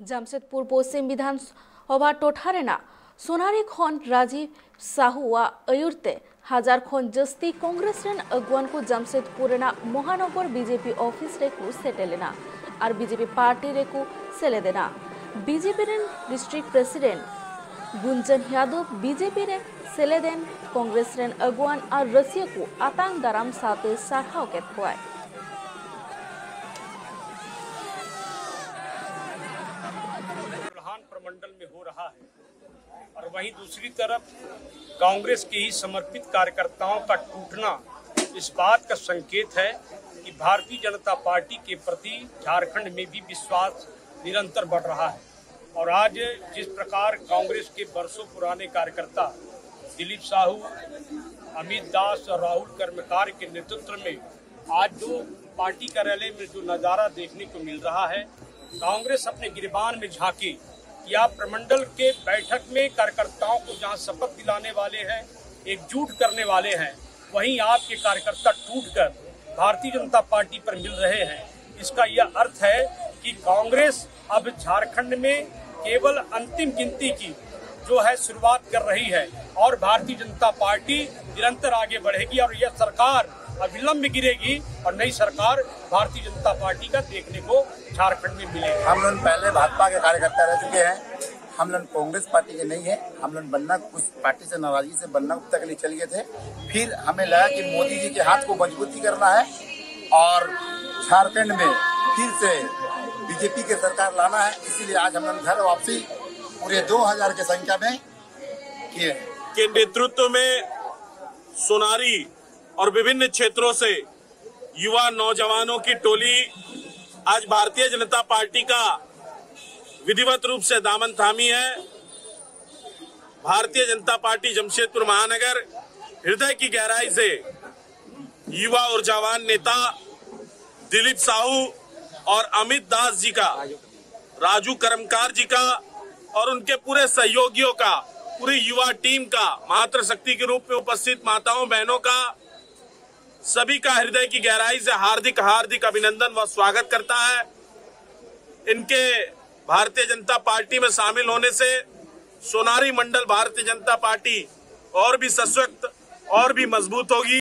जामशेदपुर पश्चिम विधानसभा टोठारेना सोनारी खन राजीव साहू आयुरते हजार खन जस्ती कांग्रेस रेन अगुवान को जामशेदपुर महानगर बीजेपी ऑफिस रे को सेटेलेना और बीजेपी पार्टी रे को सेलेदेना। बीजेपी रेन district president Gunjan Yadav BJP रे सेलेदेन कांग्रेस रेन अगुवान और रसिया को आतंक दाराम साथे साठाव के खुआए। प्रमंडल में हो रहा है और वहीं दूसरी तरफ कांग्रेस के ही समर्पित कार्यकर्ताओं का टूटना इस बात का संकेत है कि भारतीय जनता पार्टी के प्रति झारखंड में भी विश्वास निरंतर बढ़ रहा है। और आज जिस प्रकार कांग्रेस के वर्षों पुराने कार्यकर्ता दिलीप साहू, अमित दास और राहुल कर्मकार के नेतृत्व में आज जो पार्टी कार्यालय में जो नजारा देखने को मिल रहा है, कांग्रेस अपने गिरबान में झांके या प्रमंडल के बैठक में कार्यकर्ताओं को जहां शपथ दिलाने वाले हैं, एकजुट करने वाले हैं, वहीं आपके कार्यकर्ता टूटकर भारतीय जनता पार्टी पर मिल रहे हैं। इसका यह अर्थ है कि कांग्रेस अब झारखंड में केवल अंतिम गिनती की जो है शुरुआत कर रही है और भारतीय जनता पार्टी निरंतर आगे बढ़ेगी और यह सरकार अविलंब गिरेगी और नई सरकार भारतीय जनता पार्टी का देखने को झारखंड में मिलेगी। हम लोग पहले भाजपा के कार्यकर्ता रह चुके हैं, हम लोग कांग्रेस पार्टी के नहीं है। हम लोग बनना उस पार्टी से नाराजगी से बनना तक के लिए चल गए थे। फिर हमें लगा कि मोदी जी के हाथ को मजबूती करना है और झारखंड में फिर से बीजेपी की सरकार लाना है। इसीलिए आज हम लोग घर वापसी पूरे 2000 की संख्या में किए के नेतृत्व में सोनारी और विभिन्न क्षेत्रों से युवा नौजवानों की टोली आज भारतीय जनता पार्टी का विधिवत रूप से दामन थामी है। भारतीय जनता पार्टी जमशेदपुर महानगर हृदय की गहराई से युवा और जवान नेता दिलीप साहू और अमित दास जी का, राजू कर्मकार जी का और उनके पूरे सहयोगियों का, पूरी युवा टीम का, मातृशक्ति के रूप में उपस्थित माताओं बहनों का, सभी का हृदय की गहराई से हार्दिक हार्दिक अभिनंदन व स्वागत करता है। इनके भारतीय जनता पार्टी में शामिल होने से सोनारी मंडल भारतीय जनता पार्टी और भी सशक्त और भी मजबूत होगी।